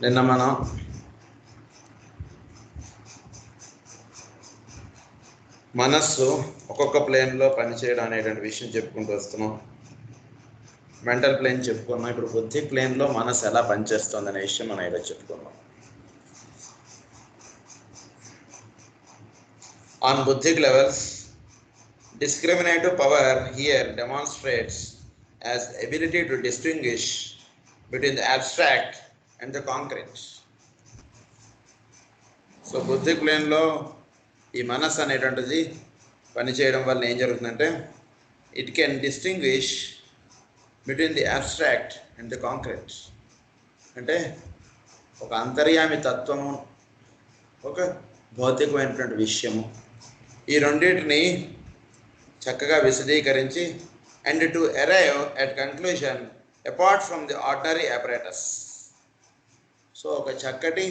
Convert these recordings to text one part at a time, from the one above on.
నిన్న మనం మనస్సు ఒక్కొక్క ప్లేన్లో పనిచేయడం అనేటువంటి విషయం చెప్పుకుంటూ వస్తున్నాం. మెంటల్ ప్లేన్ చెప్పుకున్నాం. ఇప్పుడు బుద్ధి ప్లేన్లో మనస్సు ఎలా పనిచేస్తుంది అనే విషయం మనం ఈరోజు చెప్పుకున్నాం. On buddhic levels, discriminative power here demonstrates as ability to distinguish between the abstract and the concrete. So బుద్ధి ప్లేన్లో ఈ మనస్సు అనేటువంటిది పనిచేయడం వల్ల ఏం జరుగుతుందంటే it can distinguish between the abstract and the concrete. అంటే ఒక అంతర్యామి తత్వము, ఒక భౌతికమైనటువంటి విషయము, ఈ రెండింటిని చక్కగా విశదీకరించి and to arrive at conclusion apart from the ordinary apparatus. So ఒక చక్కటి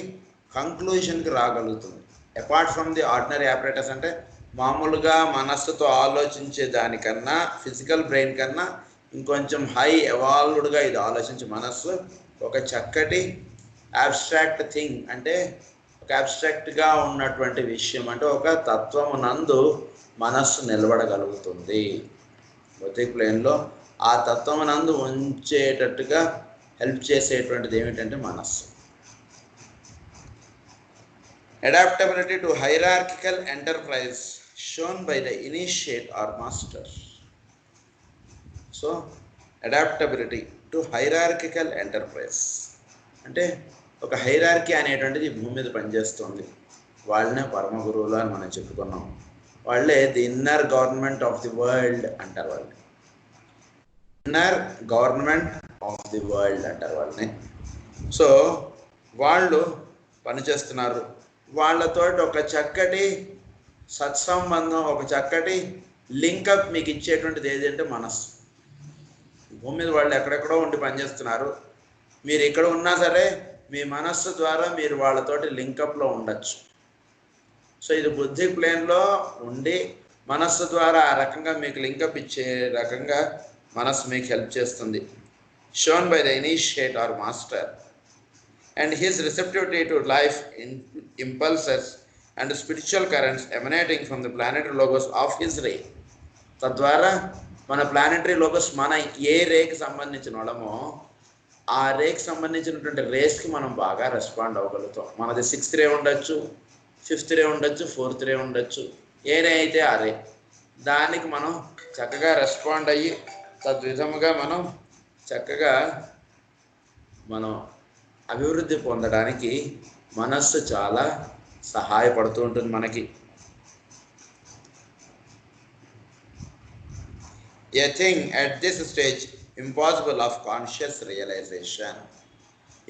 కంక్లూజన్కి రాగలుగుతుంది. Apart from the ordinary apparatus అంటే మామూలుగా మనస్సుతో ఆలోచించే దానికన్నా, ఫిజికల్ బ్రెయిన్ కన్నా ఇంకొంచెం హై ఎవాల్వ్డ్గా ఇది ఆలోచించే మనస్సు ఒక చక్కటి అబ్స్ట్రాక్ట్ థింగ్, అంటే ఒక అబ్స్ట్రాక్ట్గా ఉన్నటువంటి విషయం, అంటే ఒక తత్వమునందు మనస్సు నిలబడగలుగుతుంది. బౌద్ధిక్ ప్లేన్లో ఆ తత్వమునందు ఉంచేటట్టుగా హెల్ప్ చేసేటువంటిది ఏమిటంటే మనస్సు. Adaptability to hierarchical enterprise shown by the initiate or master. So, adaptability to hierarchical enterprise అంటే ఒక హైరార్కీ అనేటువంటిది భూమి మీద పనిచేస్తుంది. వాళ్ళనే పరమ గురువులు అని మనం చెప్పుకున్నాం. వాళ్ళే the inner government of the world అంటారు. వాళ్ళు inner government of the world అంటారు వాళ్ళని. సో వాళ్ళు పనిచేస్తున్నారు. వాళ్ళతో ఒక చక్కటి సత్సంబంధం, ఒక చక్కటి లింకప్ మీకు ఇచ్చేటువంటిది ఏదంటే మనస్సు. భూమి మీద వాళ్ళు ఎక్కడెక్కడో ఉండి పనిచేస్తున్నారు. మీరు ఇక్కడ ఉన్నా సరే మీ మనస్సు ద్వారా మీరు వాళ్ళతోటి లింకప్లో ఉండొచ్చు. సో ఇది బుద్ధి ప్లేన్లో ఉండి మనస్సు ద్వారా ఆ రకంగా మీకు లింకప్ ఇచ్చే రకంగా మనస్సు మీకు హెల్ప్ చేస్తుంది. Shown by the initiate or master and his receptivity to life impulses and spiritual currents emanating from the planetary logos of his ray. తద్వారా మన ప్లానెటరీ లోగోస్, మన ఏ రేకి సంబంధించిన వాళ్ళమో ఆ రేకి సంబంధించినటువంటి రేస్కి మనం బాగా రెస్పాండ్ అవ్వగలుగుతాం. మనది 6th రే ఉండొచ్చు, 5th రే ఉండొచ్చు, 4th రే ఉండొచ్చు, ఏ రే అయితే ఆ రే, దానికి మనం చక్కగా రెస్పాండ్ అయ్యి తద్విధముగా మనం చక్కగా మనం అభివృద్ధి పొందడానికి మనస్సు చాలా సహాయపడుతూ ఉంటుంది మనకి. A thing at this stage impossible of conscious realization.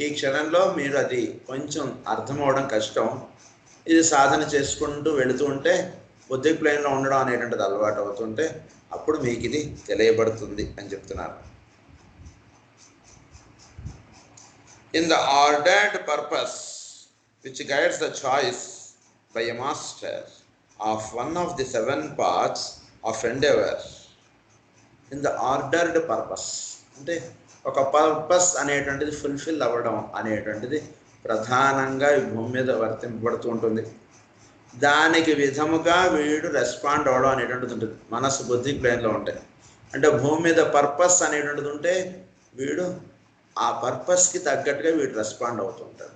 ఈ క్షణంలో మీరు అది కొంచెం అర్థం అవడం కష్టం. ఇది సాధన చేసుకుంటూ వెళుతూ ఉంటే, బుద్ధిక్ ప్లేన్లో ఉండడం అనేటువంటిది అలవాటు అవుతుంటే అప్పుడు మీకు ఇది తెలియబడుతుంది అని చెప్తున్నారు. In the ordered purpose which guides the choice by a master of one of the 7 paths of endeavor. In the ordered purpose అంటే ఒక పర్పస్ అనేటువంటిది ఫుల్ఫిల్ అవ్వడం అనేటువంటిది ప్రధానంగా ఈ భూమి మీద వర్తింపబడుతూ ఉంటుంది. దానికి విధముగా వీడు రెస్పాండ్ అవ్వడం అనేటువంటిది ఉంటుంది. మనస్సు బుద్ధి ప్లేన్లో ఉంటాయి. అంటే భూమి మీద పర్పస్ అనేటువంటిది ఉంటే వీడు ఆ పర్పస్కి తగ్గట్టుగా వీడు రెస్పాండ్ అవుతుంటాడు.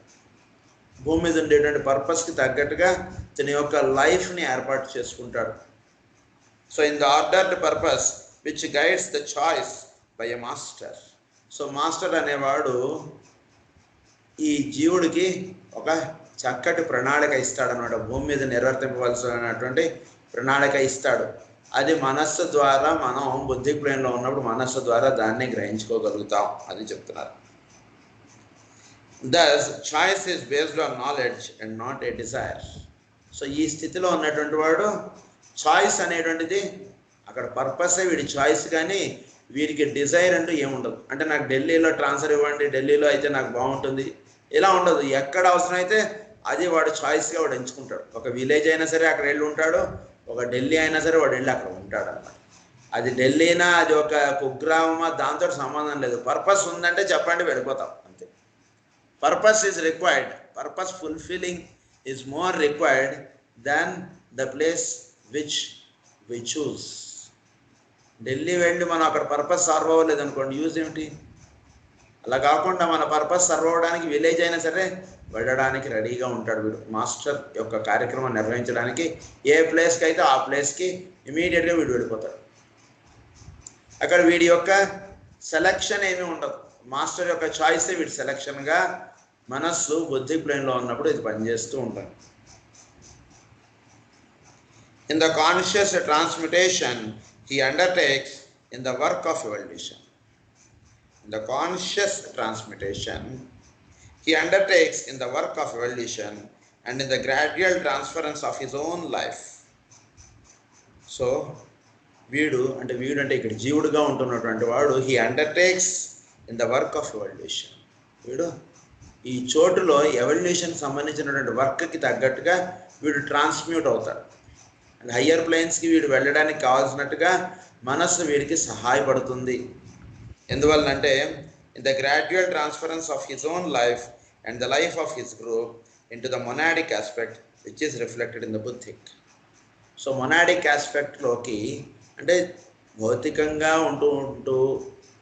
భూమి మీద ఉండేటువంటి పర్పస్కి తగ్గట్టుగా తన యొక్క లైఫ్ని ఏర్పాటు చేసుకుంటాడు. So in the ordered purpose which guides the choice by a master. So master అనేవాడు ఈ జీవుడికి ఒక చక్కటి ప్రణాళిక ఇస్తాడనమాట. భూమి మీద నిర్వర్తింపవలసినటువంటి ప్రణాళిక ఇస్తాడు. అది మనస్సు ద్వారా, మనం బుద్ధి ప్లేన్లో ఉన్నప్పుడు మనస్సు ద్వారా దాన్ని గ్రహించుకోగలుగుతాం అది చెప్తున్నారు. Thus, choice is based on knowledge and not a desire. So ఈ స్థితిలో ఉన్నటువంటి వాడు చాయిస్ అనేటువంటిది, అక్కడ పర్పసే వీడి చాయిస్, కానీ వీరికి డిజైర్ అంటూ ఏముండదు. అంటే నాకు ఢిల్లీలో ట్రాన్స్ఫర్ ఇవ్వండి, ఢిల్లీలో అయితే నాకు బాగుంటుంది, ఇలా ఉండదు. ఎక్కడ అవసరం అయితే అది వాడు చాయిస్గా వాడు ఎంచుకుంటాడు. ఒక విలేజ్ అయినా సరే అక్కడ వెళ్ళి ఉంటాడు, ఒక ఢిల్లీ అయినా సరే వాడు వెళ్ళి అక్కడ ఉంటాడు అన్నమాట. అది ఢిల్లీనా, అది ఒక కుగ్రామమా, దాంతో సంబంధం లేదు. పర్పస్ ఉందంటే చెప్పండి, వెళ్ళిపోతాం అంతే. Purpose is required. Purpose fulfilling is more required than the place which we choose. Delhi వెళ్ళి మనం అక్కడ పర్పస్ సర్వ్ అవ్వలేదు అనుకోండి, యూజ్ ఏమిటి? అలా కాకుండా మన పర్పస్ సర్వ్ అవ్వడానికి విలేజ్ అయినా సరే వెళ్ళడానికి రెడీగా ఉంటాడు వీడు. మాస్టర్ యొక్క కార్యక్రమం నిర్వహించడానికి ఏ ప్లేస్కి అయితే ఆ ప్లేస్కి ఇమీడియట్గా వీడు వెళ్ళిపోతాడు. అక్కడ వీడి యొక్క సెలక్షన్ ఏమీ ఉండదు. మాస్టర్ యొక్క చాయిస్ వీడి సెలక్షన్గా మనస్సు బుద్ధి ప్లేన్లో ఉన్నప్పుడు ఇది పనిచేస్తూ ఉంటుంది. In the conscious transmutation he undertakes in the work of evolution. In the conscious transmutation he undertakes in the work of evolution and in the gradual transference of his own life. So వీడు అంటే ఇక్కడ జీవుడుగా ఉంటున్నటువంటి వాడు he undertakes in the work of evolution. వీడు ఈ చోటులో evolution సంబంధించినటువంటి వర్క్కి తగ్గట్టుగా వీడు ట్రాన్స్మ్యూట్ అవుతాడు. హయ్యర్ ప్లేన్స్కి వీడు వెళ్ళడానికి కావాల్సినట్టుగా మనస్సు వీడికి సహాయపడుతుంది. ఎందువల్లంటే in the gradual transference of his own life and the life of his group into the monadic aspect which is reflected in the buddhic. So monadic ఆస్పెక్ట్లోకి అంటే భౌతికంగా ఉంటూ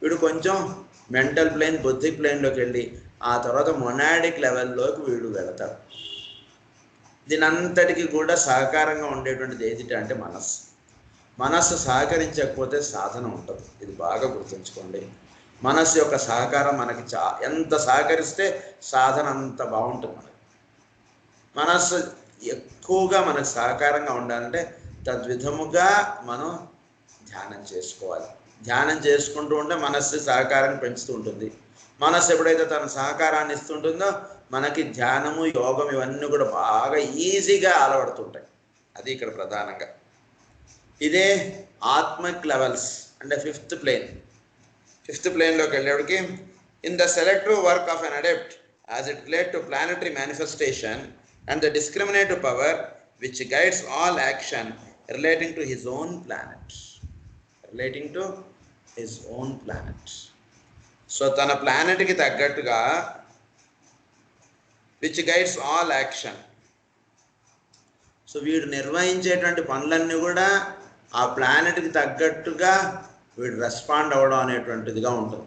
వీడు కొంచెం మెంటల్ ప్లేన్ బుద్ధిక్ ప్లేన్లోకి వెళ్ళి ఆ తర్వాత మొనాడిక్ లెవెల్లోకి వీడు వెళతాడు. దీని అంతటికి కూడా సహకారంగా ఉండేటువంటిది ఏదిటి అంటే మనస్సు. మనస్సు సహకరించకపోతే సాధన ఉంటుంది. ఇది బాగా గుర్తుంచుకోండి. మనస్సు యొక్క సహకారం మనకి ఎంత సహకరిస్తే సాధన అంత బాగుంటుంది. మనకి మనస్సు ఎక్కువగా మనకు సహకారంగా ఉండాలంటే తద్విధముగా మనం ధ్యానం చేసుకోవాలి. ధ్యానం చేసుకుంటూ ఉంటే మనస్సు సహకారం పెంచుతూ ఉంటుంది. మనస్సు ఎప్పుడైతే తన సహకారాన్ని ఇస్తుంటుందో మనకి ధ్యానము యోగం ఇవన్నీ కూడా బాగా ఈజీగా అలవడుతుంటాయి. అది ఇక్కడ ప్రధానంగా. ఇదే ఆత్మిక్ లెవెల్స్ అంటే ఫిఫ్త్ ప్లేన్లోకి వెళ్ళేవాడికి in the selective work of an adept as it relate to planetary manifestation and the discriminative power which guides all action relating to his own planet. So తన ప్లానెట్కి తగ్గట్టుగా which guides all action. So వీడు నిర్వహించేటువంటి పనులన్నీ కూడా ఆ ప్లానెట్కి తగ్గట్టుగా వీడు రెస్పాండ్ అవ్వడం అనేటువంటిదిగా ఉంటుంది.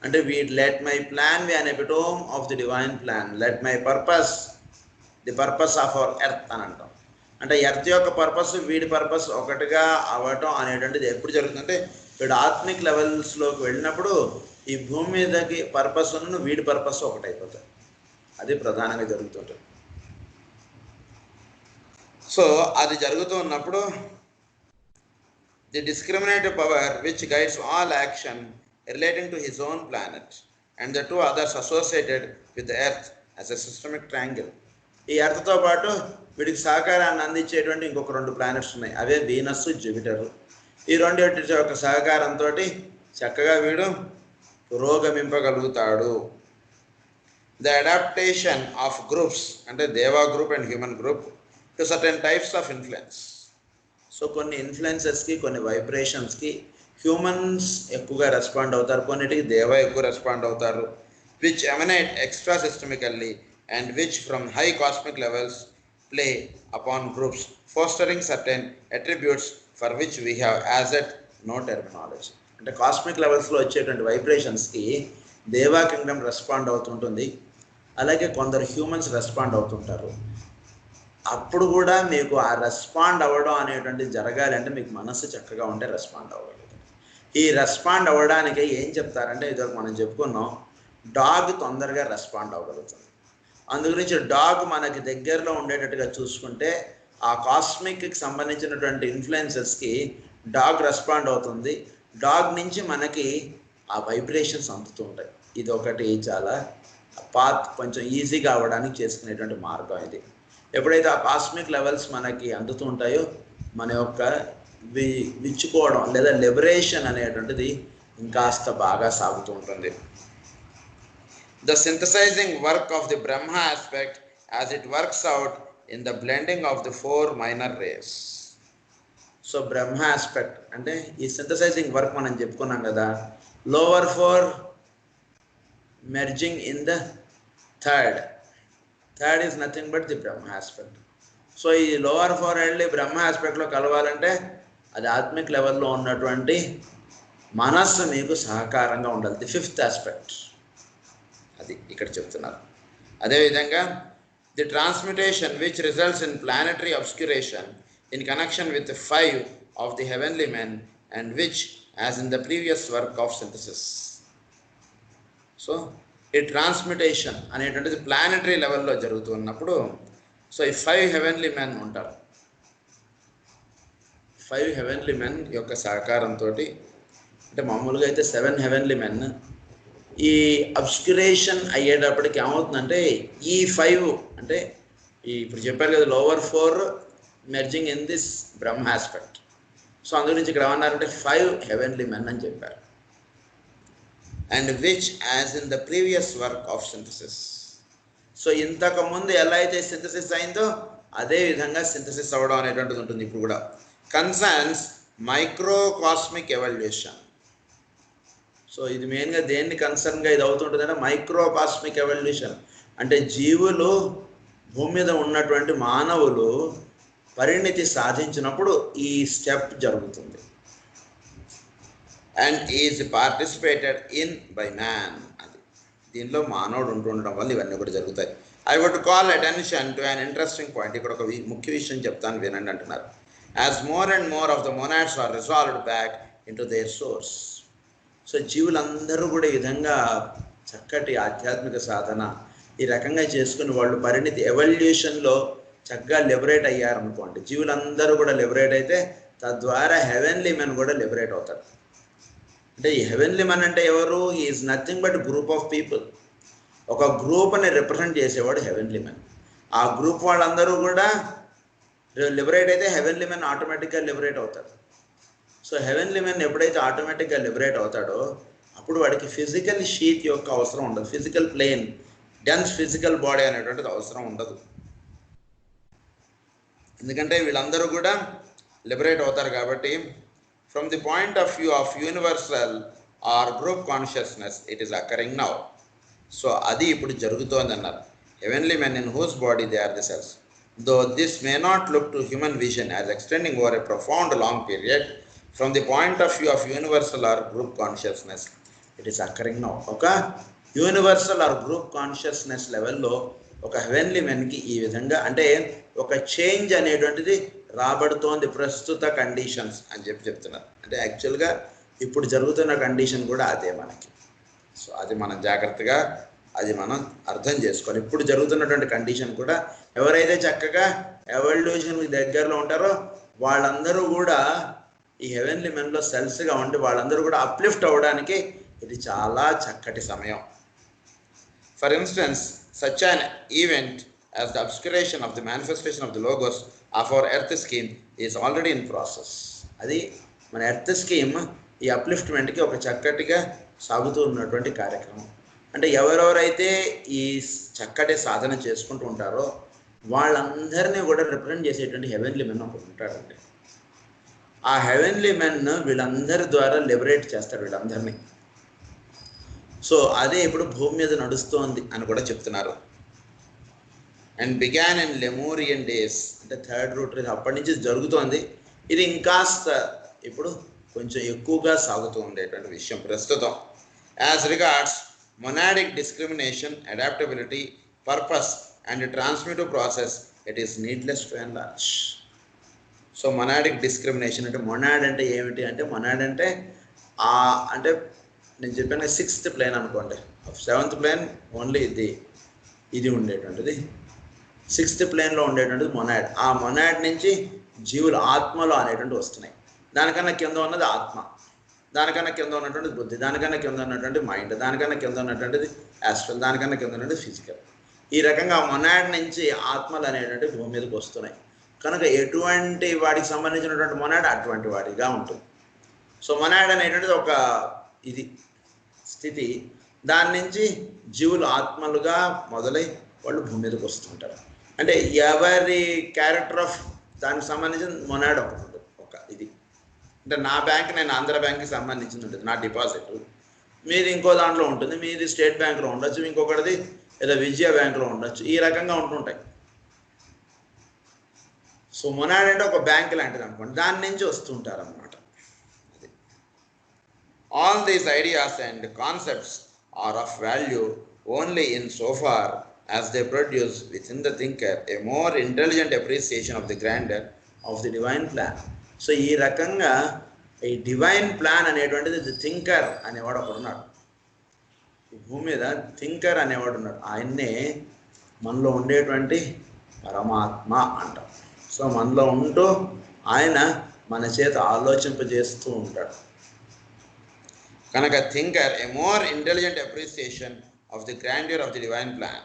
అంటే వీడు let my plan be an epitome of the divine plan, let my purpose the purpose of our earth అని అంటాం. అంటే ఎర్త్ యొక్క పర్పస్ వీడి పర్పస్ ఒకటిగా అవ్వటం అనేటువంటిది ఎప్పుడు జరుగుతుందంటే వీడు ఆత్మిక్ లెవెల్స్లోకి వెళ్ళినప్పుడు ఈ భూమి మీదకి పర్పస్ ఉన్న వీడి పర్పస్ ఒకటైపోతాయి. అది ప్రధానంగా జరుగుతుంటుంది. సో అది జరుగుతూ ఉన్నప్పుడు the discriminative power which guides all action relating to his own planet and the 2 others associated with earth as a systemic triangle. ఈ ఎర్త్తో పాటు వీడికి సహకారాన్ని అందించేటువంటి ఇంకొక 2 ప్లానెట్స్ ఉన్నాయి. అవే వీనస్, జూపిటర్. ఈ 2 యొక్క సహకారంతో చక్కగా వీడు పురోగమింపగలుగుతాడు. ద అడాప్టేషన్ ఆఫ్ గ్రూప్స్ అంటే దేవా group and human group two certain types of influence. So కొన్ని ఇన్ఫ్లుయెన్సెస్కి కొన్ని వైబ్రేషన్స్కి హ్యూమన్స్ ఎక్కువగా రెస్పాండ్ అవుతారు, కొన్నిటికి దేవా ఎక్కువ రెస్పాండ్ అవుతారు. Which emanate extra systemically and which from high cosmic levels play upon groups fostering certain attributes for which we have as yet no terminology. అంటే cosmic లెవెల్స్లో వచ్చేటువంటి వైబ్రేషన్స్కి దేవా కింగ్డమ్ రెస్పాండ్ అవుతుంటుంది, అలాగే కొందరు హ్యూమన్స్ రెస్పాండ్ అవుతుంటారు. అప్పుడు కూడా మీకు ఆ రెస్పాండ్ అవ్వడం అనేటువంటిది జరగాలి అంటే మీకు మనస్సు చక్కగా ఉంటే రెస్పాండ్ అవ్వగలుగుతారు. ఈ రెస్పాండ్ అవ్వడానికి ఏం చెప్తారంటే ఇదివరకు మనం చెప్పుకున్నాం, డాగ్ తొందరగా రెస్పాండ్ అవ్వగలుగుతుంది. అందుగురించి డాగ్ మనకి దగ్గరలో ఉండేటట్టుగా చూసుకుంటే ఆ కాస్మిక్కి సంబంధించినటువంటి ఇన్ఫ్లుయెన్సెస్కి డాగ్ రెస్పాండ్ అవుతుంది. డాగ్ నుంచి మనకి ఆ వైబ్రేషన్స్ అందుతూ ఉంటాయి. ఇది ఒకటి చాలా పాత్ కొంచెం ఈజీగా అవ్వడానికి చేసుకునేటువంటి మార్గం ఇది. ఎప్పుడైతే ఆ కాస్మిక్ లెవెల్స్ మనకి అందుతూ ఉంటాయో మన యొక్క విచ్చుకోవడం లేదా లిబరేషన్ అనేటువంటిది ఇంకాస్త బాగా సాగుతూ ఉంటుంది. The synthesizing work of the Brahma aspect as it works out in the blending of the 4 minor rays. So Brahma aspect అంటే ఈ సింథసైజింగ్ వర్క్ మనం చెప్పుకున్నాం కదా, lower 4 merging in the third is nothing but the Brahma aspect. So ఈ lower 4 వెళ్ళి బ్రహ్మ ఆస్పెక్ట్లో కలవాలంటే అది ఆత్మిక్ లెవెల్లో ఉన్నటువంటి మనస్సు మీకు సహకారంగా ఉండాలి. ది 5th ఆస్పెక్ట్ అది ఇక్కడ చెప్తున్నారు. అదేవిధంగా the transmutation which results in planetary obscuration in connection with 5 of the heavenly men and which as in the previous work of synthesis. So ఈ ట్రాన్స్మ్యుటేషన్ అనేటువంటిది ప్లానటరీ లెవెల్లో జరుగుతున్నప్పుడు సో ఈ 5 హెవెన్లీ మెన్ ఉంటారు. 5 హెవెన్లీ మెన్ యొక్క సహకారంతో, అంటే మామూలుగా అయితే 7 హెవెన్లీ మెన్, ఈ అబ్స్క్యురేషన్ అయ్యేటప్పటికి ఏమవుతుందంటే ఈ 5 అంటే ఇప్పుడు చెప్పారు కదా lower 4 merging in this Brahma aspect. So అందు గురించి ఇక్కడ ఏమన్నారంటే 5 హెవెన్లీ మెన్ అని చెప్పారు. And which as in the previous work of synthesis. So ఇంతకుముందు ఎలా అయితే సింథసిస్ అయిందో అదే విధంగా సింథసిస్ అవ్వడం అనేటువంటిది ఉంటుంది ఇప్పుడు కూడా. Concerns మైక్రోకాస్మిక్ evolution. సో ఇది మెయిన్గా దేన్ని కన్సర్న్గా ఇది అవుతుంటుంది అంటే మైక్రోకాస్మిక్ ఎవల్యూషన్. అంటే జీవులు భూమి మీద ఉన్నటువంటి మానవులు పరిణితి సాధించినప్పుడు ఈ స్టెప్ జరుగుతుంది. And is participated in by man. అది దీనిలో మానవుడు ఉంటుండడం వల్ల ఇవన్నీ కూడా జరుగుతాయి. I would call attention to an interesting point. ఇక్కడ ఒక ముఖ్య విషయం చెప్తాను వినండి అంటున్నారు. As more and more of the monads are resolved back into their source. So జీవులందరూ కూడా ఈ విధంగా చక్కటి ఆధ్యాత్మిక సాధన ఈ రకంగా చేసుకుని వాళ్ళు పరిణితి ఎవల్యూషన్లో చక్కగా లిబరేట్ అయ్యారనుకోండి. జీవులందరూ కూడా లిబరేట్ అయితే తద్వారా హెవెన్లీ మెన్ కూడా లిబరేట్ అవుతారు. అంటే ఈ హెవెన్లీ మెన్ అంటే ఎవరు? Is nothing but group of people. ఒక గ్రూప్ని రిప్రజెంట్ చేసేవాడు హెవెన్లీ మెన్. ఆ గ్రూప్ వాళ్ళందరూ కూడా లిబరేట్ అయితే హెవెన్లీ మెన్ ఆటోమేటిక్గా లిబరేట్ అవుతాడు. సో హెవెన్లీ మెన్ ఎప్పుడైతే ఆటోమేటిక్గా లిబరేట్ అవుతాడో అప్పుడు వాడికి ఫిజికల్ షీట్ యొక్క అవసరం ఉండదు. Physical plane, dense physical body అనేటువంటిది అవసరం ఉండదు. ఎందుకంటే వీళ్ళందరూ కూడా లిబరేట్ అవుతారు కాబట్టి. From the point of view of universal or group consciousness it is occurring now. So అది ఇప్పుడు జరుగుతోంది అన్నారు. Heavenly men in whose body they are the cells. Though this may not look to human vision as extending over a profound long period, from the point of view of universal or group consciousness it is occurring now. ఒక universal or group consciousness లెవెల్లో ఒక heavenly మెన్కి ఈ విధంగా అంటే ఒక change అనేటువంటిది రాబడుతోంది ప్రస్తుత conditions అని చెప్తున్నారు. అంటే యాక్చువల్గా ఇప్పుడు జరుగుతున్న కండిషన్ కూడా అదే మనకి. సో అది మనం జాగ్రత్తగా అది మనం అర్థం చేసుకోవాలి. ఇప్పుడు జరుగుతున్నటువంటి కండిషన్ కూడా ఎవరైతే చక్కగా ఎవల్యూషన్కి దగ్గరలో ఉంటారో వాళ్ళందరూ కూడా ఈ హెవెన్లీ మెన్లో సెల్స్గా ఉండి వాళ్ళందరూ కూడా అప్లిఫ్ట్ అవ్వడానికి ఇది చాలా చక్కటి సమయం. For instance such an event as the obscuration of the manifestation of the logos of our earth scheme is already in process. అది మన ఎర్త్ స్కీమ్ ఈ అప్లిఫ్ట్మెంట్కి ఒక చక్కటిగా సాగుతూ ఉన్నటువంటి కార్యక్రమం. అంటే ఎవరెవరైతే ఈ చక్కటి సాధన చేసుకుంటూ ఉంటారో వాళ్ళందరినీ కూడా రిప్రజెంట్ చేసేటువంటి హెవెన్లీ మెన్ ఒకటి ఉంటాడండి. ఆ హెవెన్లీ మెన్ వీళ్ళందరి ద్వారా లిబరేట్ చేస్తారు వీళ్ళందరినీ. సో అదే ఇప్పుడు భూమి మీద నడుస్తోంది అని కూడా చెప్తున్నారు. అండ్ బిగాన్ ఇన్ లెమూరియన్ డేస్, అంటే థర్డ్ రూట్ అప్పటి నుంచి జరుగుతోంది. ఇది ఇంకాస్త ఇప్పుడు కొంచెం ఎక్కువగా సాగుతూ ఉండేటువంటి విషయం ప్రస్తుతం. As regards monadic discrimination, adaptability, purpose and transmitive process it is needless to enlarge. So monadic discrimination అంటే మొనాడ్ అంటే ఏమిటి అంటే మొనాడ్ అంటే అంటే నేను చెప్పాను 6th ప్లేన్ అనుకోండి. 7th ప్లేన్ ఓన్లీ ఇది ఉండేటువంటిది. 6th ప్లేన్లో ఉండేటువంటిది మొనాడ్. ఆ మొనాడ్ నుంచి జీవులు ఆత్మలు అనేటువంటి వస్తున్నాయి. దానికన్నా కింద ఉన్నది ఆత్మ, దానికన్నా కింద ఉన్నటువంటిది బుద్ధి, దానికన్నా కింద ఉన్నటువంటి మైండ్, దానికన్నా కింద ఉన్నటువంటిది యాస్ట్రల్, దానికన్నా కింద ఉన్నటువంటి ఫిజికల్. ఈ రకంగా మొనాడ్ నుంచి ఆత్మలు అనేటువంటి భూమి మీదకి వస్తున్నాయి. కనుక ఎటువంటి వాడికి సంబంధించినటువంటి మొనాడ్ అటువంటి వాడిగా ఉంటుంది. సో మొనాడ్ అనేటువంటిది ఒక ఇది స్థితి. దాని నుంచి జీవులు ఆత్మలుగా మొదలై వాళ్ళు భూమి మీదకి వస్తుంటారు. అంటే ఎవరి క్యారెక్టర్ ఆఫ్ దానికి సంబంధించిన మొనాడ్ ఒకటి ఉంటుంది. ఒక ఇది అంటే నా బ్యాంక్ నేను ఆంధ్ర బ్యాంక్కి సంబంధించింది ఉంటుంది నా డిపాజిట్, మీది ఇంకో దాంట్లో ఉంటుంది, మీది స్టేట్ బ్యాంక్లో ఉండొచ్చు, ఇంకొకటిది లేదా విజయ బ్యాంకులో ఉండొచ్చు, ఈ రకంగా ఉంటుంటాయి. సో మొనాడ్ అంటే ఒక బ్యాంక్ లాంటిది అనుకోండి, దాని నుంచి వస్తుంటారు అన్నమాట. All these ideas and concepts are of value only in so far as they produce within the thinker a more intelligent appreciation of the grandeur of the divine plan. So ఈ రకంగా ఈ divine plan అనేటువంటిది the thinker అనేవాడు ఒకడు ఉన్నాడు. ఈ భూమి మీద థింకర్ అనేవాడు ఉన్నాడు. ఆయన్నే మనలో ఉండేటువంటి పరమాత్మ అంటాం. సో మనలో ఉంటూ ఆయన మన చేత ఆలోచింపజేస్తూ ఉంటాడు. కనుక thinker A more intelligent appreciation of the grandeur of the divine plan,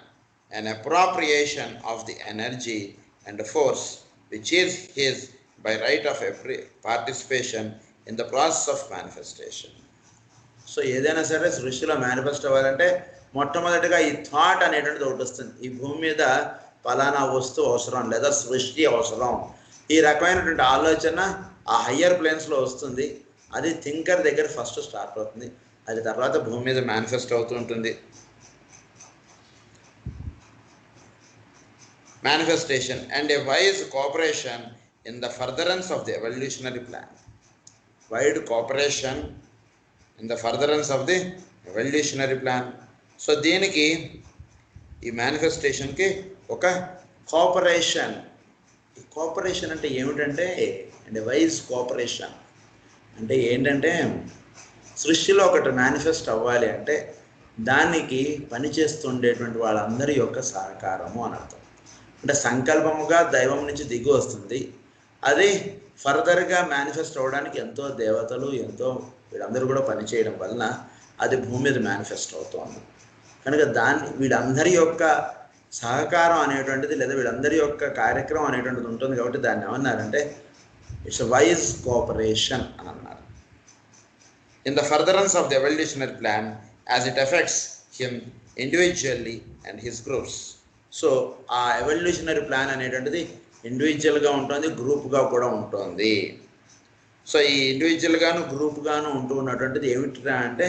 an appropriation of the energy and the force which is his by right of every participation in the process of manifestation. So ఏదైనా సరే సృష్టిలో manifest అవ్వాలంటే మొట్టమొదటిగా ఈ thought అనేటువంటిది ఒకటి వస్తుంది. ఈ భూమి మీద ఫలానా వస్తువు అవసరం లేదా సృష్టి అవసరం, ఈ రకమైనటువంటి ఆలోచన ఆ హయ్యర్ ప్లేన్స్లో వస్తుంది. అది థింకర్ దగ్గర ఫస్ట్ స్టార్ట్ అవుతుంది, అది తర్వాత భూమి మీద మేనిఫెస్ట్ అవుతూ ఉంటుంది. Manifestation and a wise cooperation in the furtherance of the evolutionary plan. Wide cooperation in the furtherance of the evolutionary plan. So దీనికి ఈ మేనిఫెస్టేషన్కి ఒక కోఆపరేషన్. ఈ కోఆపరేషన్ అంటే ఏమిటంటే, అండ్ వైజ్ కోఆపరేషన్ అంటే ఏంటంటే, సృష్టిలో ఒకటి మేనిఫెస్ట్ అవ్వాలి అంటే దానికి పనిచేస్తుండేటువంటి వాళ్ళందరి యొక్క సహకారము అని అర్థం. అంటే సంకల్పముగా దైవం నుంచి దిగి వస్తుంది, అది ఫర్దర్గా మేనిఫెస్ట్ అవ్వడానికి ఎంతో దేవతలు ఎంతో వీళ్ళందరూ కూడా పనిచేయడం వలన అది భూమి మీద మేనిఫెస్ట్ అవుతుంది. కనుక వీళ్ళందరి యొక్క సహకారం అనేటువంటిది లేదా వీళ్ళందరి యొక్క కార్యక్రమం అనేటువంటిది ఉంటుంది. కాబట్టి దాన్ని ఏమన్నారంటే ఇట్స్ వైజ్ కోఆపరేషన్ అని అన్నారు. In the furtherance of the evolutionary plan as it effects him individually and his groups. So ఆ ఎవల్యూషనరీ ప్లాన్ అనేటువంటిది ఇండివిజువల్గా ఉంటుంది, గ్రూప్గా కూడా ఉంటుంది. సో ఈ ఇండివిజువల్గాను గ్రూప్గాను ఉంటూ ఉన్నటువంటిది ఏమిటా అంటే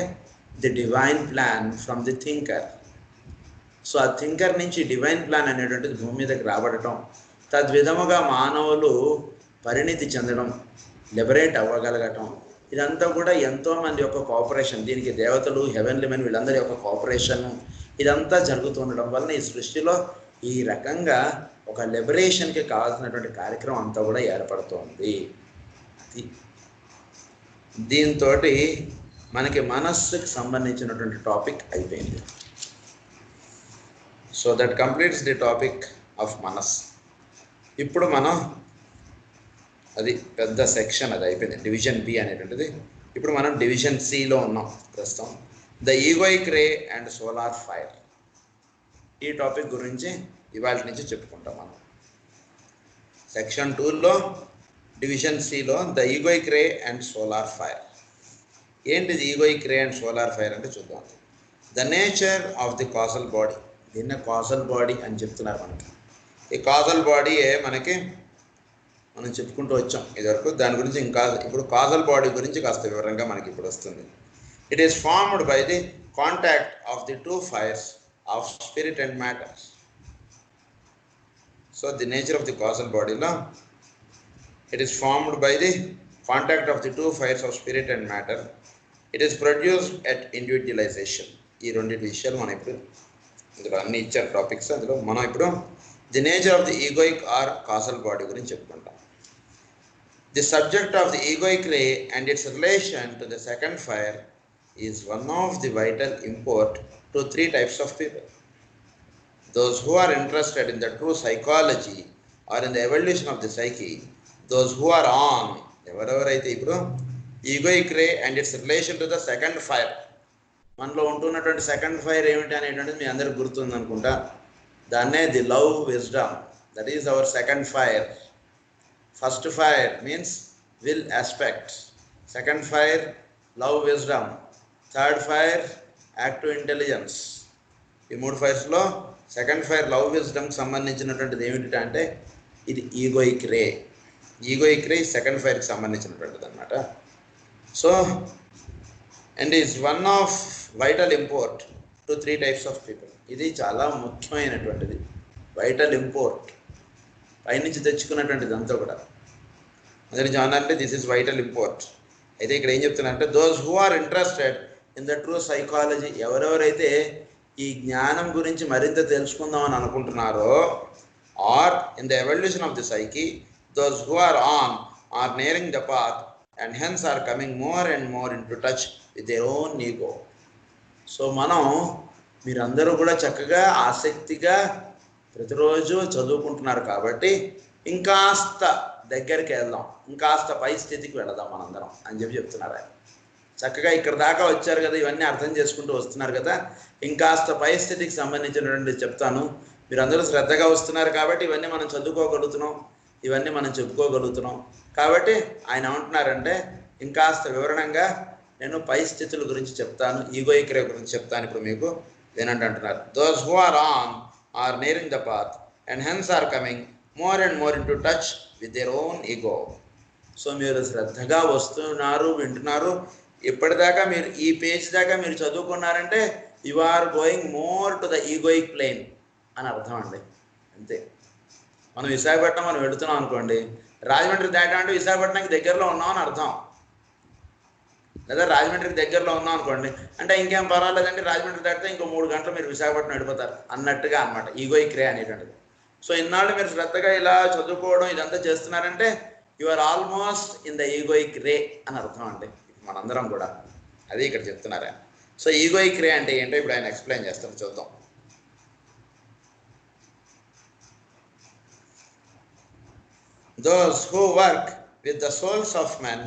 the divine plan from the thinker. So ఆ థింకర్ నుంచి డివైన్ ప్లాన్ అనేటువంటిది భూమి మీదకి రాబడటం, తద్విధముగా మానవులు పరిణితి చెందడం, లిబరేట్ అవ్వగలగటం, ఇదంతా కూడా ఎంతోమంది యొక్క కోఆపరేషన్. దీనికి దేవతలు హెవెన్లీ మెన్ వీళ్ళందరి యొక్క కోఆపరేషన్ ఇదంతా జరుగుతుండడం వలన ఈ సృష్టిలో ఈ రకంగా ఒక లిబరేషన్కి కావాల్సినటువంటి కార్యక్రమం అంతా కూడా ఏర్పడుతోంది. దీంతో మనకి మనస్సుకి సంబంధించినటువంటి టాపిక్ అయిపోయింది. So that completes the topic of manas. ఇప్పుడు మనం అది పెద్ద సెక్షన్ అది అయిపోయింది, డివిజన్ బి అనేటువంటిది. ఇప్పుడు మనం డివిజన్ సిలో ఉన్నాం ప్రస్తుతం. The egoic ray and solar fire. ఈ టాపిక్ గురించి ఇవాళ నుంచి చెప్పుకుంటాం మనం. సెక్షన్ 2లో డివిజన్ సిలో the egoic ray and solar fire. ఏంటిది egoic ray and solar fire అంటే చూద్దాం. The nature of the causal body. దీన్నే కాజల్ బాడీ అని చెప్తున్నారు మనకి. ఈ కాజల్ బాడీయే మనకి మనం చెప్పుకుంటూ వచ్చాం ఇదివరకు. దాని గురించి ఇంకా ఇప్పుడు కాజల్ బాడీ గురించి కాస్త వివరంగా మనకి ఇప్పుడు వస్తుంది. It is formed by the contact of the two fires of spirit and matter. So the nature of the causal body law, it is formed by the contact of the two fires of spirit and matter. It is produced at individualization. ఈ రెండు విషయాలు మనం ఇప్పుడు ఇందులో అన్ని ఇచ్చారు topics. అందులో మనం ఇప్పుడు the nature of the egoic or causal body గురించి చెప్పుకుంటాం. The subject of the egoic ray and its relation to the second fire is one of the vital import to three types of people. Those who are interested in the true psychology or in the evolution of the psyche, those who are on ఎవరెవరైతే ఇప్పుడు egoic ray and its relation to the second fire, మనలో ఉంటున్నటువంటి second fire ఏమిటి అనేటువంటిది మీ అందరికి గుర్తుంది అనుకుంటా. దాన్నే the love wisdom, that is our second fire. First fire means will aspect, second fire love wisdom, third fire active intelligence. ఈ మూడు ఫైర్స్లో సెకండ్ ఫైర్ లవ్ విజ్డమ్కి సంబంధించినటువంటిది ఏమిటి అంటే ఇది ఈగోయిక్ రే. ఈగోయిక్ రే సెకండ్ ఫైర్కి సంబంధించినటువంటిది అనమాట. So and is one of vital import to 3 types of people. ఇది చాలా ముఖ్యమైనటువంటిది, వైటల్ ఇంపోర్ట్, పైనుంచి తెచ్చుకున్నటువంటిది అంతా కూడా. అందుకని జానాలంటే దిస్ ఇస్ వైటల్ ఇంపోర్ట్. అయితే ఇక్కడ ఏం చెప్తున్నారంటే those who are interested in the true psychology, ఎవరెవరైతే ఈ జ్ఞానం గురించి మరింత తెలుసుకుందామని అనుకుంటున్నారో, are in the evolution of the psyche, those who are on or nearing the path and hence are coming more and more in to touch with their own ego. So మనం మీరందరూ కూడా చక్కగా ఆసక్తిగా ప్రతిరోజు చదువుకుంటున్నారు కాబట్టి ఇంకాస్త దగ్గరికి వెళ్దాం, ఇంకాస్త పై స్థితికి వెళదాం మనందరం అని చెప్తున్నారు ఆయన. చక్కగా ఇక్కడ దాకా వచ్చారు కదా, ఇవన్నీ అర్థం చేసుకుంటూ వస్తున్నారు కదా, ఇంకాస్త పై స్థితికి సంబంధించినటువంటి చెప్తాను. మీరందరూ శ్రద్ధగా వస్తున్నారు కాబట్టి ఇవన్నీ మనం చదువుకోగలుగుతున్నాం, ఇవన్నీ మనం చెప్పుకోగలుగుతున్నాం. కాబట్టి ఆయన ఏమంటున్నారంటే ఇంకాస్త వివరణంగా నేను పై స్థితుల గురించి చెప్తాను, ఈగోయిక్ రే గురించి చెప్తాను ఇప్పుడు మీకు వినండి అంటున్నారు. Those who are on or nearing the path and hence are coming more and more in to touch with their own ego. So మీరు శ్రద్ధగా వస్తున్నారు, వింటున్నారు. ఇప్పటిదాకా మీరు ఈ పేజ్ దాకా మీరు చదువుకున్నారంటే you are going more to the egoic plane అని అర్థం అండి. అంతే. మనం విశాఖపట్నం మనం వెళుతున్నాం అనుకోండి, రాజమండ్రి దాటా అంటే విశాఖపట్నానికి దగ్గరలో ఉన్నాం అని అర్థం. లేదా రాజమండ్రికి దగ్గరలో ఉన్నాం అనుకోండి అంటే ఇంకేం పర్వాలేదండి, రాజమండ్రి దాటితే ఇంకో 3 గంటలు మీరు విశాఖపట్నం వెళ్ళిపోతారు అన్నట్టుగా అనమాట ఈగోయిక్ రే అనేటువంటిది. సో ఇన్నాళ్ళు మీరు శ్రద్ధగా ఇలా చదువుకోవడం ఇదంతా చేస్తున్నారంటే you are almost in the egoic ray అని అర్థం అండి. మనందరం కూడా అది ఇక్కడ చెప్తున్నారు ఆయన. సో ఈగోయిక్ రే అంటే ఏంటో ఇప్పుడు ఆయన ఎక్స్ప్లెయిన్ చేస్తారు, చూద్దాం. Those who work with the souls of men,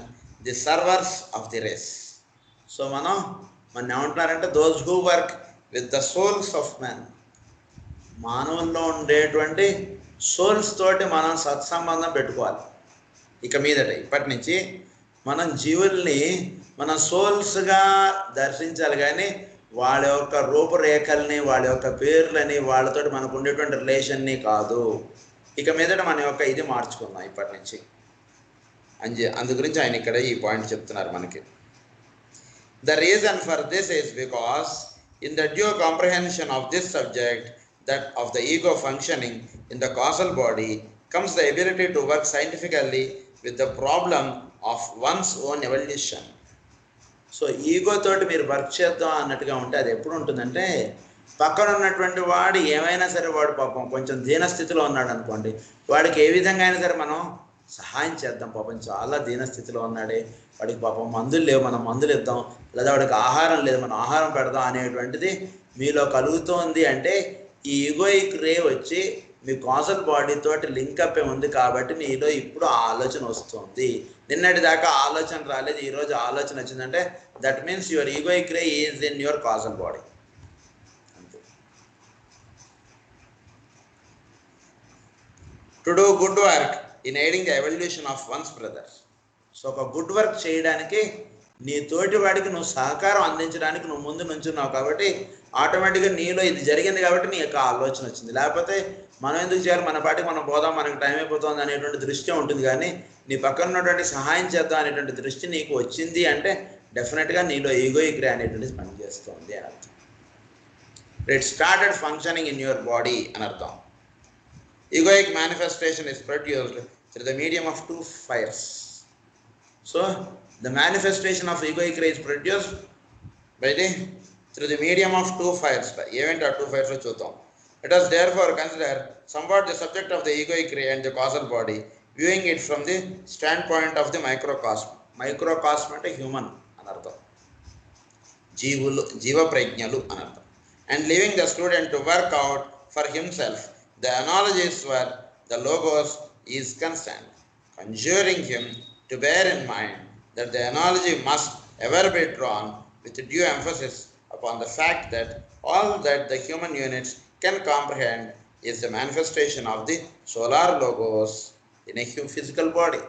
the servers of the race. So మన ఏమంటున్నారంటే those who work with the souls of men, మానవుల్లో ఉండేటువంటి సోల్స్ తోటి మనం సత్సంబంధం పెట్టుకోవాలి. ఇక మీదట ఇప్పటి నుంచి మనం జీవుల్ని మన సోల్స్గా దర్శించాలి, కానీ వాళ్ళ యొక్క రూపురేఖల్ని, వాళ్ళ యొక్క పేర్లని, వాళ్ళతోటి మనకు ఉండేటువంటి రిలేషన్ని కాదు. ఇక మీదట మన యొక్క ఇది మార్చుకుందాం ఇప్పటి నుంచి అందు గురించి ఆయన ఇక్కడ ఈ పాయింట్ చెప్తున్నారు మనకి. The reason for this is because in the due comprehension of this subject that of the ego functioning in the causal body comes the ability to work scientifically with the problem of one's own evolution. So ego తోటి మీరు work చేద్దాం అన్నట్టుగా ఉంటే అది ఎప్పుడు ఉంటుందంటే, పక్కన ఉన్నటువంటి వాడు ఏమైనా సరే వాడు పాపం కొంచెం దీనస్థితిలో ఉన్నాడు అనుకోండి, వాడికి ఏ విధంగా అయినా సరే మనం సహాయం చేద్దాం. పాపం చాలా దీనస్థితిలో ఉన్నాడే, వాడికి పాపం మందులు లేవు, మనం మందులు ఇద్దాం, లేదా వాడికి ఆహారం లేదు మనం ఆహారం పెడదాం అనేటువంటిది మీలో కలుగుతోంది అంటే ఈ ఈగోయిక్ రే వచ్చి మీ కాజల్ బాడీ తోటి లింకప్ ఉంది కాబట్టి మీలో ఇప్పుడు ఆలోచన వస్తుంది. నిన్నటి దాకా ఆలోచన రాలేదు, ఈరోజు ఆలోచన వచ్చిందంటే that means your egoic ray is in your causal body. To do good work in aiding the evolution of once brother. So ఒక గుడ్ వర్క్ చేయడానికి నీ తోటి వాడికి నువ్వు సహకారం అందించడానికి నువ్వు ముందు నుంచున్నావు కాబట్టి ఆటోమేటిక్గా నీలో ఇది జరిగింది కాబట్టి నీ యొక్క ఆలోచన వచ్చింది. లేకపోతే మనం ఎందుకు చేయాలి, మన పాటికి మనం పోదాం, మనకు టైం అయిపోతుంది అనేటువంటి దృష్టి ఉంటుంది. కానీ నీ పక్కన ఉన్నటువంటి సహాయం చేద్దాం అనేటువంటి దృష్టి నీకు వచ్చింది అంటే డెఫినెట్గా నీలో ఈగోయిక్ రే అనేటువంటిది పనిచేస్తుంది అని అర్థం. It started functioning in your body అని అర్థం. Egoic manifestation is produced through the medium of 2 fires. So the manifestation of egoic ray is produced by through the medium of 2 fires. Event or 2 fires lo chuddam. Let us therefore consider somewhat the subject of the egoic ray and the causal body, viewing it from the standpoint of the microcosm. Microcosm ante human anartham, jiva prajnalu anartham, and leaving the student to work out for himself the analogies where the logos is concerned, conjuring him to bear in mind that the analogy must ever be drawn with due emphasis upon the fact that all that the human units can comprehend is the manifestation of the solar logos in a physical body.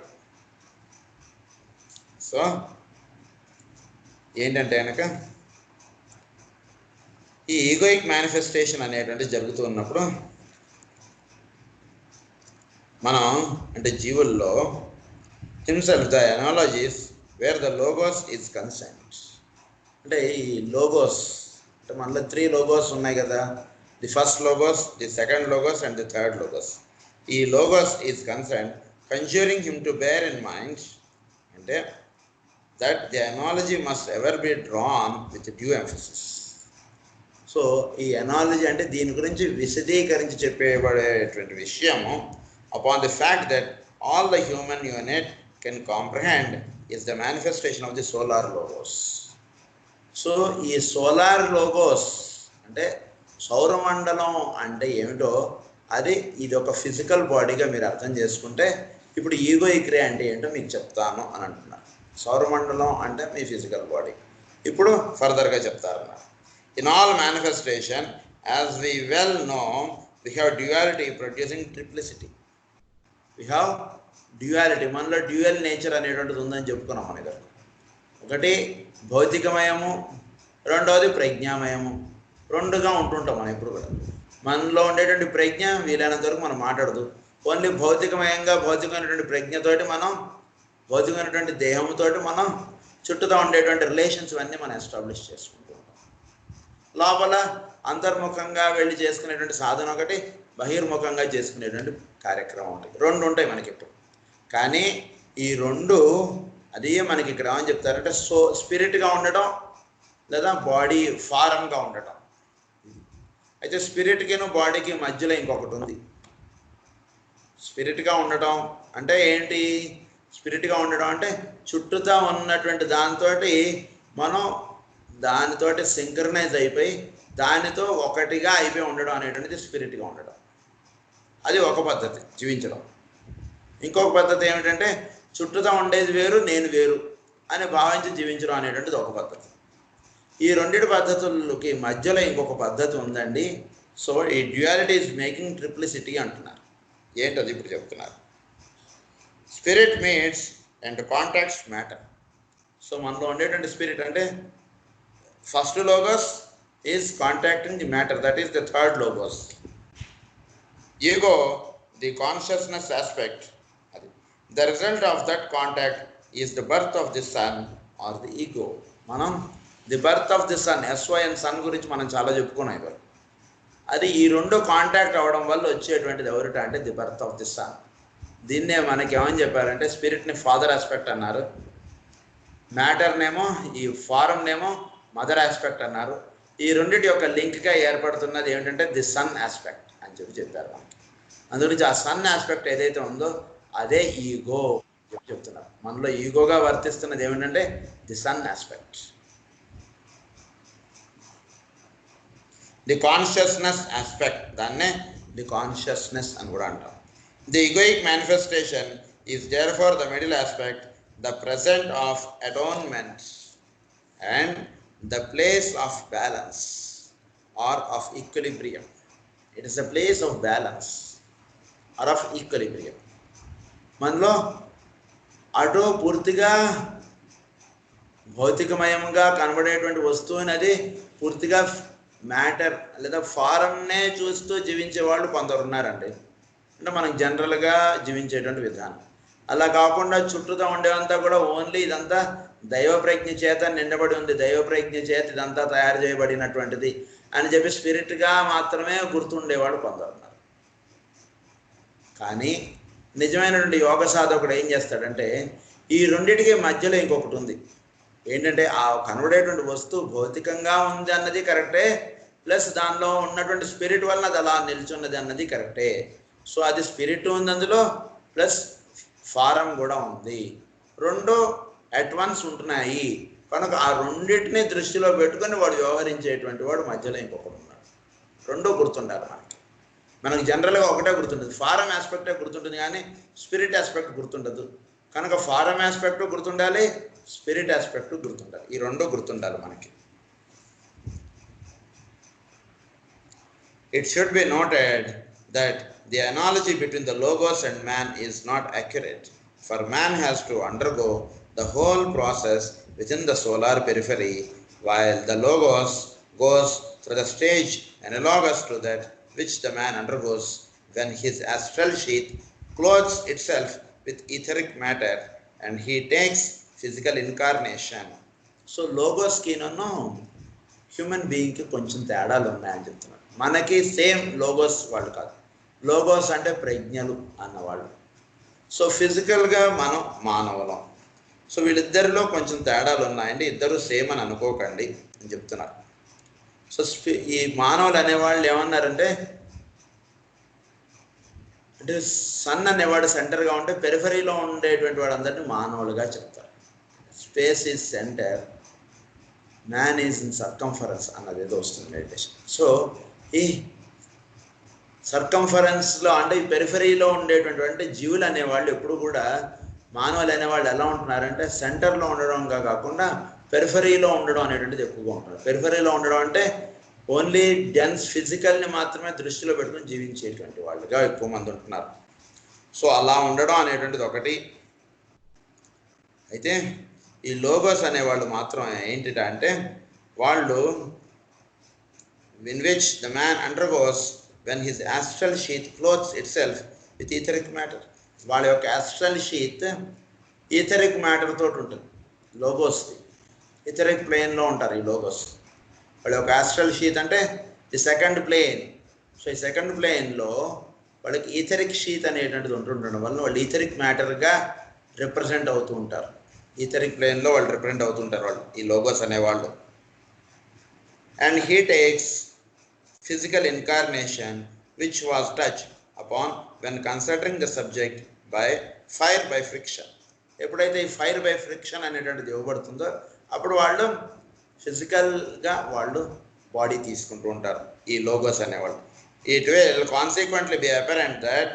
So, ఏంటంటే కనుక ఈ egoic manifestation అనేటువంటిది జరుగుతూ ఉన్నప్పుడు మనం అంటే జీవుల్లో himself the analogies where the logos is concerned, అంటే ఈ లోగోస్ మనలో 3 లోగోస్ ఉన్నాయి కదా, the first logos, the second logos and the third logos. ఈ logos is concern conjuring him to bear in mind అంటే that the analogy must ever be drawn with due emphasis. So ఈ analogy అంటే దీని గురించి విశదీకరించి చెప్పేబడేటువంటి విషయము upon the fact that all the human unit can comprehend is the manifestation of the solar logos. So ఈ solar logos అంటే సౌరమండలం అంటే ఏమిటో అది ఇది ఒక ఫిజికల్ బాడీగా మీరు అర్థం చేసుకుంటే ఇప్పుడు ఈగోయిక్ రే అంటే ఏంటో మీకు చెప్తాను అని అంటున్నారు. సౌరమండలం అంటే మీ ఫిజికల్ బాడీ. ఇప్పుడు ఫర్దర్గా చెప్తారన్నారు. In all manifestation as we well know we have duality producing triplicity. We have duality, మనలో డ్యూయల్ నేచర్ అనేటువంటిది ఉందని చెప్పుకున్నాం మన దగ్గర. ఒకటి భౌతికమయము, రెండవది ప్రజ్ఞామయము. రెండుగా ఉంటుంటాం మనం ఎప్పుడు కూడా. మనలో ఉండేటువంటి ప్రజ్ఞ వీలైనంత వరకు మనం మాట్లాడదు. ఓన్లీ భౌతికమయంగా భౌతికమైనటువంటి ప్రజ్ఞతోటి మనం భౌతికమైనటువంటి దేహంతోటి మనం చుట్టూతో ఉండేటువంటి రిలేషన్స్ అన్నీ మనం ఎస్టాబ్లిష్ చేసుకుంటూ ఉంటాం. లోపల అంతర్ముఖంగా వెళ్ళి చేసుకునేటువంటి సాధన ఒకటి, బహిర్ముఖంగా చేసుకునేటువంటి కార్యక్రమం ఒకటి. రెండు ఉంటాయి మనకి ఇప్పుడు. కానీ ఈ రెండు అది మనకి ఇక్కడ ఏమని చెప్తారంటే స్పిరిట్గా ఉండటం లేదా బాడీ ఫారంగా ఉండటం. అయితే స్పిరిట్కిను బాడీకి మధ్యలో ఇంకొకటి ఉంది. స్పిరిట్గా ఉండటం అంటే ఏంటి? స్పిరిట్గా ఉండడం అంటే చుట్టూతా ఉన్నటువంటి దాంతో మనం దానితోటి సింక్రనైజ్ అయిపోయి దానితో ఒకటిగా అయిపోయి ఉండడం అనేటువంటిది స్పిరిట్గా ఉండడం. అది ఒక పద్ధతి జీవించడం. ఇంకొక పద్ధతి ఏమిటంటే చుట్టూతా ఉండేది వేరు, నేను వేరు అని భావించి జీవించడం అనేటువంటిది ఒక పద్ధతి. ఈ రెండింటి పద్ధతులకి మధ్యలో ఇంకొక పద్ధతి ఉందండి. సో ఈ డ్యూయాలిటీ ఈజ్ మేకింగ్ ట్రిప్లిసిటీ అంటున్నారు. ఏంటది ఇప్పుడు చెప్తున్నారు. Spirit meets and contacts matter. So మనలో ఉండేటువంటి స్పిరిట్ అంటే first logos is contacting the matter, that is the third logos. Ego the consciousness aspect. అది the result of that contact is the birth of the son or the ego. మనం the birth of the son, SYN son గురించి మనం చాలా చెప్పుకున్నాం ఇవాళ. అది ఈ రెండు కాంటాక్ట్ అవ్వడం వల్ల వచ్చేటువంటిది ఎవరిట అంటే the birth of the son. దీన్నే మనకి ఏమని చెప్పారంటే స్పిరిట్ని ఫాదర్ ఆస్పెక్ట్ అన్నారు, మ్యాటర్నేమో ఈ ఫారంనేమో మదర్ ఆస్పెక్ట్ అన్నారు. ఈ రెండింటి యొక్క లింక్గా ఏర్పడుతున్నది ఏమిటంటే ది సన్ ఆస్పెక్ట్ అని చెప్పారు మనకి. అందుగురించి ఆ సన్ ఆస్పెక్ట్ ఏదైతే ఉందో అదే ఈగో చెప్తున్నారు. మనలో ఈగోగా వర్తిస్తున్నది ఏమిటంటే the son aspect. The consciousness aspect, దాన్నే ది కాన్షియస్నెస్ అని కూడా అంటాం. The egoic manifestation is therefore the middle aspect, the present of atonement and the place of balance or of equilibrium. It is the place of balance or of equilibrium. మనలో అటు పూర్తిగా భౌతికమయంగా కనబడేటువంటి వస్తువుని అది పూర్తిగా matter లేదా ఫారంనే చూస్తూ జీవించే వాళ్ళు కొందరు ఉన్నారండి. అంటే మనం జనరల్గా జీవించేటువంటి విధానం. అలా కాకుండా చుట్టూతో ఉండేదంతా కూడా ఓన్లీ ఇదంతా దైవ ప్రజ్ఞ చేత నిండబడి ఉంది, దైవ ప్రజ్ఞ చేత ఇదంతా తయారు చేయబడినటువంటిది అని చెప్పి స్పిరిట్గా మాత్రమే గుర్తుండేవాడు కొందరు ఉన్నారు. కానీ నిజమైనటువంటి యోగ సాధకుడు ఏం చేస్తాడంటే ఈ రెండింటికి మధ్యలో ఇంకొకటి ఉంది. ఏంటంటే ఆ కనబడేటువంటి వస్తువు భౌతికంగా ఉంది అన్నది కరెక్టే, ప్లస్ దానిలో ఉన్నటువంటి స్పిరిట్ వలన అది అలా నిల్చున్నది అన్నది కరెక్టే. సో అది స్పిరిట్ ఉంది అందులో, ప్లస్ ఫారం కూడా ఉంది. రెండు అట్ వన్స్ ఉంటున్నాయి కనుక ఆ రెండింటిని దృష్టిలో పెట్టుకొని వాడు వ్యవహరించేటువంటి వాడు మధ్యలో ఇంకొకటి ఉన్నాడు. రెండూ గుర్తుండాలి మనకు జనరల్గా ఒకటే గుర్తుంటుంది, ఫారం ఆస్పెక్టే గుర్తుంటుంది కానీ స్పిరిట్ ఆస్పెక్ట్ గుర్తుండదు. కనుక ఫారం ఆస్పెక్ట్ గుర్తుండాలి, స్పిరిట్ ఆస్పెక్ట్ గుర్తుండాలి. ఈ రెండు గుర్తుండాలి మనకి. It should be noted that the analogy between the logos and man is not accurate, for man has to undergo the whole process within the solar periphery, while the logos goes through the stage analogous to that which the man undergoes when his astral sheath clothes itself with etheric matter and he takes physical incarnation. So logos ki no human బీయింగ్కి కొంచెం తేడాలు ఉన్నాయని చెప్తున్నారు. మనకి same logos వాళ్ళు కాదు. Logos అంటే ప్రజ్ఞలు అన్నవాళ్ళు. సో ఫిజికల్గా మనం మానవులం. సో వీళ్ళిద్దరిలో కొంచెం తేడాలు ఉన్నాయండి, ఇద్దరు సేమ్ అని అనుకోకండి అని చెప్తున్నారు. సో ఈ మానవులు అనేవాళ్ళు ఏమన్నారంటే, అంటే సన్ అనేవాడు సెంటర్గా ఉంటే పెరిఫరీలో ఉండేటువంటి వాళ్ళందరినీ మానవులుగా చెప్తారు. Space is centre, man is in circumference అన్నది ఏదో వస్తుంది మెడిటేషన్. సో ఈ సర్కంఫరెన్స్లో అంటే ఈ పెరిఫరీలో ఉండేటువంటి జీవులు అనేవాళ్ళు ఎప్పుడు కూడా మానవులు అనేవాళ్ళు ఎలా ఉంటున్నారంటే సెంటర్లో ఉండడంగా కాకుండా పెరిఫరీలో ఉండడం అనేటువంటిది ఎక్కువగా ఉంటున్నారు. పెరిఫరీలో ఉండడం అంటే ఓన్లీ డెన్స్ ఫిజికల్ని మాత్రమే దృష్టిలో పెట్టుకుని జీవించేటువంటి వాళ్ళుగా ఎక్కువ మంది ఉంటున్నారు. సో అలా ఉండడం అనేటువంటిది ఒకటి. అయితే ఈ లోగోస్ అనేవాళ్ళు మాత్రం ఏంటిటంటే వాళ్ళు in which the man undergoes when his astral sheath clothes itself with etheric matter. వాళ్ళ యొక్క ఆస్ట్రల్ షీత్ ఈథరిక్ మ్యాటర్ తోటి ఉంటుంది. లోగోస్ ఈథరిక్ ప్లేన్లో ఉంటారు ఈ లోగోస్. వాళ్ళ యొక్క ఆస్ట్రల్ షీత్ అంటే ది సెకండ్ ప్లేన్. సో ఈ సెకండ్ ప్లేన్లో వాళ్ళకి ఈథరిక్ షీత్ అనేటువంటిది ఉంటుండడం వల్ల వాళ్ళు ఈథరిక్ మ్యాటర్గా రిప్రజెంట్ అవుతూ ఉంటారు. ఈథరిక్ ప్లేన్లో వాళ్ళు రిప్రజెంట్ అవుతుంటారు వాళ్ళు ఈ లోగోస్ అనేవాళ్ళు. And he takes physical incarnation which was touched upon when considering the subject by fire by friction. ఎప్పుడైతే ఈ ఫైర్ బై ఫ్రిక్షన్ అనేటువంటిది ఇవ్వబడుతుందో అప్పుడు వాళ్ళు ఫిజికల్గా వాళ్ళు బాడీ తీసుకుంటూ ఉంటారు ఈ లోగోస్ అనేవాళ్ళు. It will consequently be apparent that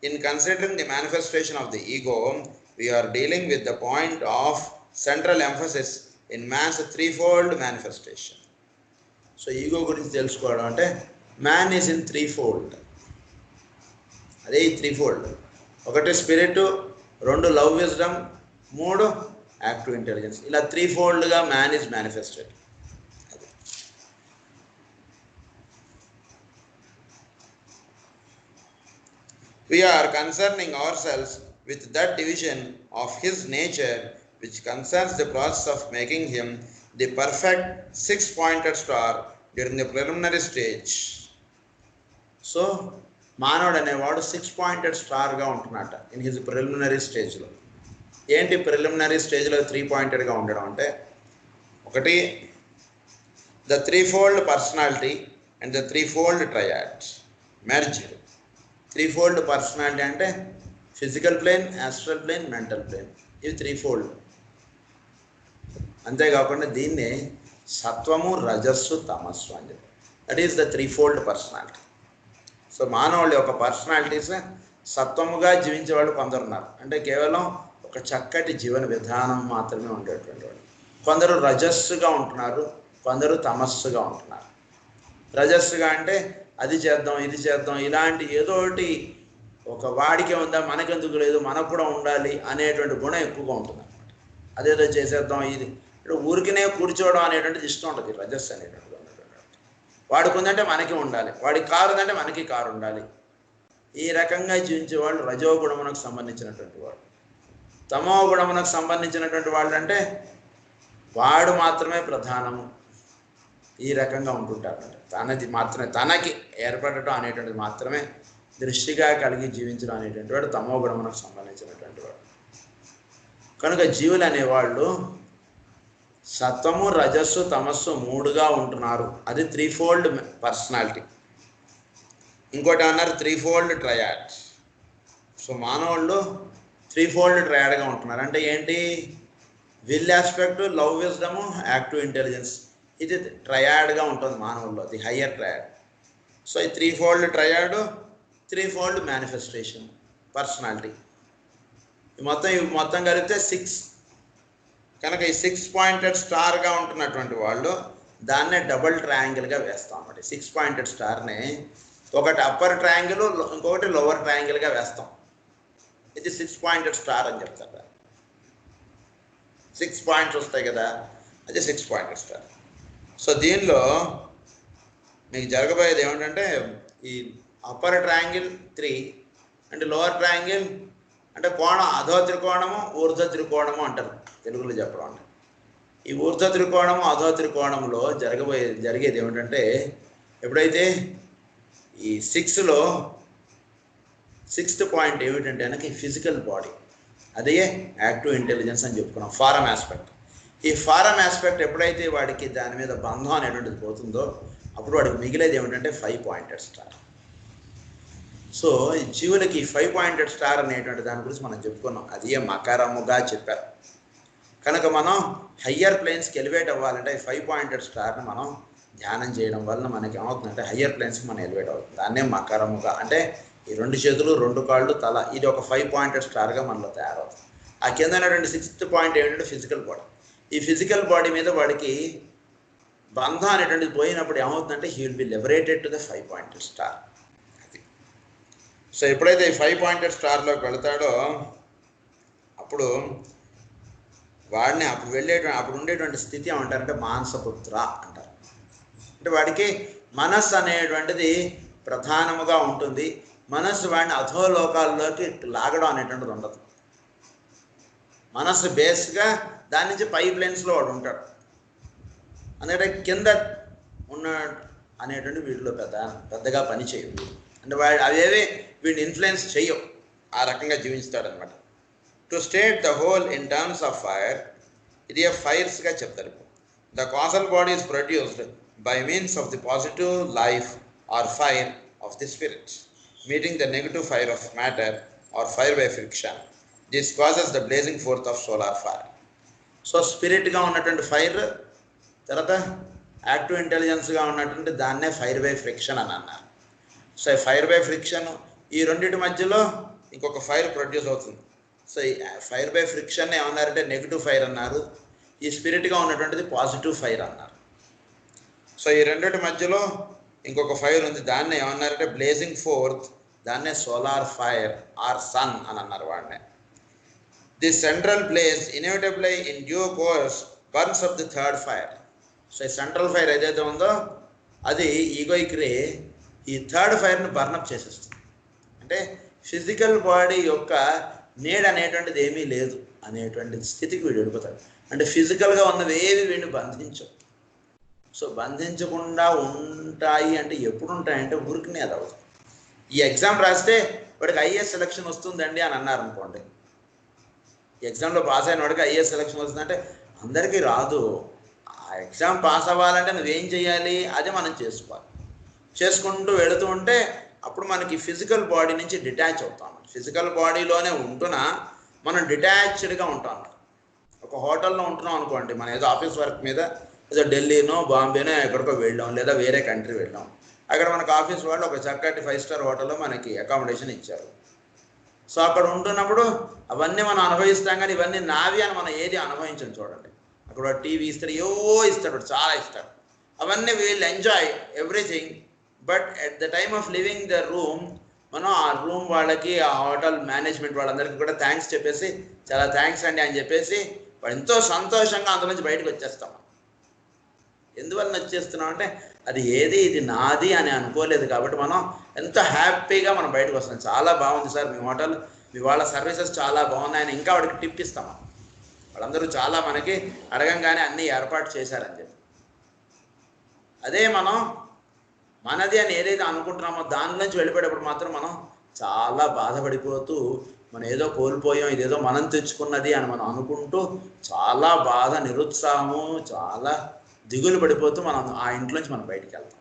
in considering the manifestation of the ego we are dealing with the point of central emphasis in man's threefold manifestation. So ego గురించి తెలుసుకోవడం అంటే మ్యాన్ ఈజ్ ఇన్ త్రీఫోల్డ్. అదే ఈ త్రీఫోల్డ్. ఒకటి spirit, రెండు love wisdom, మూడు active intelligence. ఇలా త్రీఫోల్డ్గా man is manifested. We are concerning ourselves with that division of his nature which concerns the process of making him the perfect six-pointed star during the preliminary stage. So మానవుడు అనేవాడు 6-pointed స్టార్గా ఉంటున్నట్ట in his preliminary స్టేజ్లో. ఏంటి preliminary స్టేజ్లో 3-pointedగా ఉండడం అంటే, ఒకటి the threefold personality and the threefold triad merged. Threefold personality అంటే physical plane, astral plane, mental plane, ఇవి త్రీఫోల్డ్. అంతేకాకుండా దీన్ని సత్వము, రజస్సు, తమస్సు అని చెప్పి that is the threefold personality. So మానవుల యొక్క పర్సనాలిటీస్ సత్వముగా జీవించేవాళ్ళు కొందరున్నారు, అంటే కేవలం ఒక చక్కటి జీవన విధానం మాత్రమే ఉండేటువంటి వాళ్ళు. కొందరు రజస్సుగా ఉంటున్నారు, కొందరు తమస్సుగా ఉంటున్నారు. రజస్సుగా అంటే అది చేద్దాం, ఇది చేద్దాం, ఇలాంటి ఏదో ఒకటి ఒక వాడికే ఉందా మనకెందుకు లేదు, మనకు కూడా ఉండాలి అనేటువంటి గుణం ఎక్కువగా ఉంటుంది అనమాట. అదేదో చేసేద్దాం, ఇది ఇప్పుడు ఊరికినే కూర్చోవడం అనేటువంటిది ఇష్టం ఉంటుంది. రజస్సు అనేటువంటిది వాడికి ఉందంటే మనకి ఉండాలి, వాడికి కారు ఉందంటే మనకి కారు ఉండాలి. ఈ రకంగా జీవించే వాళ్ళు రజోగుణమునకు సంబంధించినటువంటి వాళ్ళు. తమో గుణమునకు సంబంధించినటువంటి వాళ్ళు అంటే వాడు మాత్రమే ప్రధానము, ఈ రకంగా ఉంటుంటారు. తనది మాత్రమే, తనకి ఏర్పడటం అనేటువంటిది మాత్రమే దృష్టిగా కలిగి జీవించడం అనేటువంటి వాడు తమో గుణమునకు సంబంధించినటువంటి వాడు. కనుక జీవులు అనేవాళ్ళు సత్వము, రజస్సు, తమస్సు మూడుగా ఉంటున్నారు. అది త్రీఫోల్డ్ పర్సనాలిటీ. ఇంకోటి అన్నారు త్రీఫోల్డ్ ట్రయాడ్. సో మానవుళ్ళు త్రీఫోల్డ్ ట్రయాడ్గా ఉంటున్నారు. అంటే ఏంటి? Will aspect, love wisdom, active intelligence, ఇది ట్రయాడ్గా ఉంటుంది మానవుల్లో, ది హయ్యర్ ట్రయాడ్. సో ఈ threefold triad, threefold manifestation personality, ఇవి మొత్తం కలిపితే 6. కనుక ఈ 6-pointed స్టార్గా ఉంటున్నటువంటి వాళ్ళు దాన్నే డబుల్ ట్రయాంగిల్గా వేస్తాం అన్నమాట. 6-pointed స్టార్ని ఒకటి అప్పర్ ట్రయాంగిల్, ఇంకొకటి లోవర్ ట్రయాంగిల్గా వేస్తాం. ఇది 6-pointed స్టార్ అని చెప్తారు. 6 పాయింట్స్ వస్తాయి కదా, అది 6-pointed స్టార్. సో దీనిలో మీకు జరగబోయేది ఏమిటంటే, ఈ అప్పర్ ట్రయాంగిల్ 3 అంటే లోవర్ ట్రయాంగిల్ అంటే కోణం, అధో త్రికోణము, ఊర్ధ్వ త్రికోణము అంటారు తెలుగులో చెప్పడం. అంటే ఈ ఊర్ధ్వ త్రికోణము అధో త్రికోణంలో జరిగేది ఏమిటంటే, ఎప్పుడైతే ఈ 6లో 6th పాయింట్ ఏమిటంటే కనుక ఫిజికల్ బాడీ, అదే యాక్టివ్ ఇంటెలిజెన్స్ అని చెప్పుకున్నాం, ఫారం ఆస్పెక్ట్. ఈ ఫారం ఆస్పెక్ట్ ఎప్పుడైతే వాడికి దాని మీద బంధం అనేటువంటిది పోతుందో అప్పుడు వాడికి మిగిలేది ఏమిటంటే 5 పాయింటెడ్ స్టార్. సో ఈ జీవులకి 5 పాయింటెడ్ స్టార్ అనేటువంటి దాని గురించి మనం చెప్పుకున్నాం, అది మకరముగా చెప్పారు. కనుక మనం హయ్యర్ ప్లేన్స్కి ఎలివేట్ అవ్వాలంటే 5 పాయింటెడ్ స్టార్ని మనం ధ్యానం చేయడం వలన మనకి ఏమవుతుందంటే హయ్యర్ ప్లేన్స్కి మనం ఎలివేట్ అవుతుంది. దాన్నే మకరముగా, అంటే ఈ 2 చేతులు 2 కాళ్ళు తల, ఇది ఒక 5 పాయింటెడ్ స్టార్గా మనలో తయారవుతుంది. ఆ కింద ఉన్నటువంటి 6th పాయింట్ ఏమిటంటే ఫిజికల్ బాడీ. ఈ ఫిజికల్ బాడీ మీద వాడికి బంధం అనేటువంటిది పోయినప్పుడు ఏమవుతుందంటే he will be liberated to the 5 pointed star. అది. సో ఎప్పుడైతే ఈ 5 పాయింటెడ్ స్టార్లోకి వెళతాడో అప్పుడు వాడిని అప్పుడు ఉండేటువంటి స్థితి ఏమంటారంటే మానసపుత్ర అంటారు. అంటే వాడికి మనస్సు అనేటువంటిది ప్రధానముగా ఉంటుంది. మనస్సు వాడిని అధోలోకాల్లోకి లాగడం అనేటువంటిది ఉండదు. మనస్సు బేస్గా దాని నుంచి పై ప్లేన్స్లో వాడు ఉంటాడు. అందుకంటే కింద ఉన్న అనేటువంటి వీటిలో పెద్దగా పని చేయవు. అంటే అవేవి వీడిని ఇన్ఫ్లుయెన్స్ చేయవు, ఆ రకంగా జీవిస్తాడనమాట. To state the whole in terms of fire, ఇది ఫైర్స్గా చెప్తారు. The causal body is produced by means of the positive life or fire of the spirit meeting the negative fire of matter or fire by friction. This causes the blazing forth of solar fire. So స్పిరిట్గా ఉన్నటువంటి fire, తర్వాత active ఇంటెలిజెన్స్గా ఉన్నటువంటి దాన్నే fire by friction అని అన్నారు. So ఈ fire by friction, ఈ రెండింటి మధ్యలో ఇంకొక ఫైర్ ప్రొడ్యూస్ అవుతుంది. సో ఈ ఫైర్ బై ఫ్రిక్షన్ ఏమన్నారంటే నెగిటివ్ ఫైర్ అన్నారు, ఈ స్పిరిట్గా ఉన్నటువంటిది పాజిటివ్ ఫైర్ అన్నారు. సో ఈ రెండింటి మధ్యలో ఇంకొక ఫైర్ ఉంది, దాన్నే ఏమన్నారంటే బ్లేజింగ్ ఫోర్త్, దాన్నే సోలార్ ఫైర్ ఆర్ సన్ అని అన్నారు వాడిని. The central blaze ఇన్ఎవిటబుల్లీ in due course burns of the third fire. So ఈ సెంట్రల్ ఫైర్ ఏదైతే ఉందో అది ఈగోయిక్ రే ఈ థర్డ్ ఫైర్ని బర్నప్ చేసేస్తుంది. అంటే ఫిజికల్ బాడీ యొక్క నీడ్ అనేటువంటిది ఏమీ లేదు అనేటువంటి స్థితికి వీడు వెళ్ళిపోతాడు. అంటే ఫిజికల్గా ఉన్నవి ఏవి వీడిని బంధించవు. సో బంధించకుండా ఉంటాయి అంటే ఎప్పుడు ఉంటాయంటే ఊరికినే అది అవుతుంది. ఈ ఎగ్జామ్ రాస్తే వాడికి ఐఏఎస్ సెలక్షన్ వస్తుందండి అని అన్నారు అనుకోండి, ఈ ఎగ్జామ్లో పాస్ అయిన వాడికి ఐఏఎస్ సెలక్షన్ వస్తుందంటే అందరికీ రాదు. ఆ ఎగ్జామ్ పాస్ అవ్వాలంటే నువ్వేం చేయాలి, అదే మనం చేసుకోవాలి. చేసుకుంటూ వెళుతూ ఉంటే అప్పుడు మనకి ఫిజికల్ బాడీ నుంచి డిటాచ్ అవుతాం. ఫిజికల్ బాడీలోనే ఉంటున్నా మనం డిటాచ్డ్గా ఉంటాం. ఒక హోటల్లో ఉంటున్నాం అనుకోండి, మనం ఏదో ఆఫీస్ వర్క్ మీద ఏదో ఢిల్లీనో బాంబేనో ఎక్కడికో వెళ్ళాం, లేదా వేరే కంట్రీ వెళ్ళాం. అక్కడ మనకు ఆఫీస్ వాళ్ళు ఒక చక్కటి 5 స్టార్ హోటల్లో మనకి అకామిడేషన్ ఇచ్చారు. సో అక్కడ ఉంటున్నప్పుడు అవన్నీ మనం అనుభవిస్తాం, కానీ ఇవన్నీ నావి అని మనం ఏది అనుభవించం. చూడండి, అక్కడ టీవీ ఇస్తాడు, ఏవో ఇస్తాడు, చాలా ఇస్తాడు, అవన్నీ వీళ్ళు enjoy everything. But at the time of living the room మనం ఆ రూమ్ వాళ్ళకి, ఆ హోటల్ మేనేజ్మెంట్ వాళ్ళందరికీ కూడా థ్యాంక్స్ చెప్పేసి, చాలా థ్యాంక్స్ అండి అని చెప్పేసి ఎంతో సంతోషంగా అందులో నుంచి బయటకు వచ్చేస్తాం. ఎందువల్ల వచ్చేస్తున్నాం అంటే అది ఏది ఇది నాది అని అనుకోలేదు కాబట్టి మనం ఎంతో హ్యాపీగా మనం బయటకు వస్తాం. చాలా బాగుంది సార్ మీ హోటల్, మీ వాళ్ళ సర్వీసెస్ చాలా బాగున్నాయని ఇంకా వాడికి టిప్ ఇస్తాం. వాళ్ళందరూ చాలా మనకి అడగంగానే అన్నీ ఏర్పాటు చేశారని చెప్పి. అదే మనం మనది అని ఏదైతే అనుకుంటున్నామో దాని నుంచి వెళ్ళిపోయేటప్పుడు మాత్రం మనం చాలా బాధపడిపోతూ మనం ఏదో కోల్పోయాం, ఇదేదో మనం తెచ్చుకున్నది అని మనం అనుకుంటూ చాలా బాధ, నిరుత్సాహము, చాలా దిగులు పడిపోతూ మనం ఆ ఇంట్లోంచి మనం బయటికి వెళ్తాం.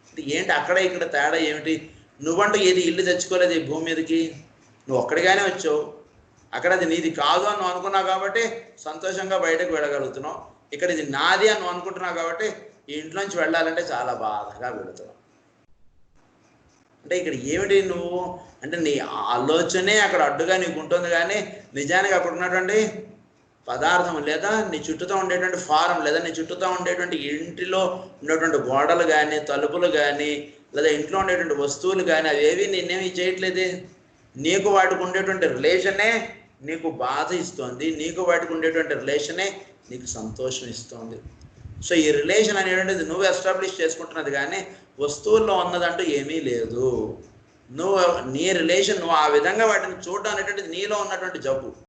అంటే ఏంటి అక్కడ ఇక్కడ తేడా ఏమిటి? నువ్వంటూ ఏది ఇల్లు తెచ్చుకోలేదు ఈ భూమి మీదకి, నువ్వు ఒక్కడిగానే వచ్చావు. అక్కడ అది నీది కాదు అని నువ్వు అనుకున్నావు కాబట్టి సంతోషంగా బయటకు వెళ్ళగలుగుతున్నావు. ఇక్కడ ఇది నాది అని నువ్వు అనుకుంటున్నావు కాబట్టి ఈ ఇంట్లోంచి వెళ్ళాలంటే చాలా బాధగా వెళుతున్నావు. అంటే ఇక్కడ ఏమిటి నువ్వు అంటే నీ ఆలోచనే అక్కడ అడ్డుగా నీకు ఉంటుంది, కానీ నిజానికి అక్కడ ఉన్నటువంటి పదార్థం లేదా నీ చుట్టూతో ఉండేటువంటి ఫారం లేదా నీ చుట్టూతో ఉండేటువంటి ఇంటిలో ఉండేటువంటి గోడలు కానీ, తలుపులు కానీ, లేదా ఇంట్లో ఉండేటువంటి వస్తువులు కానీ అవేవి నేనేమి చేయట్లేదే. నీకు వాటికి ఉండేటువంటి రిలేషనే నీకు బాధ ఇస్తుంది, నీకు వాటికి ఉండేటువంటి రిలేషనే నీకు సంతోషం ఇస్తుంది. సో ఈ రిలేషన్ అనేటువంటిది నువ్వు ఎస్టాబ్లిష్ చేసుకుంటున్నది, కానీ వస్తువుల్లో ఉన్నదంటూ ఏమీ లేదు. నువ్వు నీ రిలేషన్ నువ్వు ఆ విధంగా వాటిని చూడడం అనేటువంటిది నీలో ఉన్నటువంటి జబ్బు.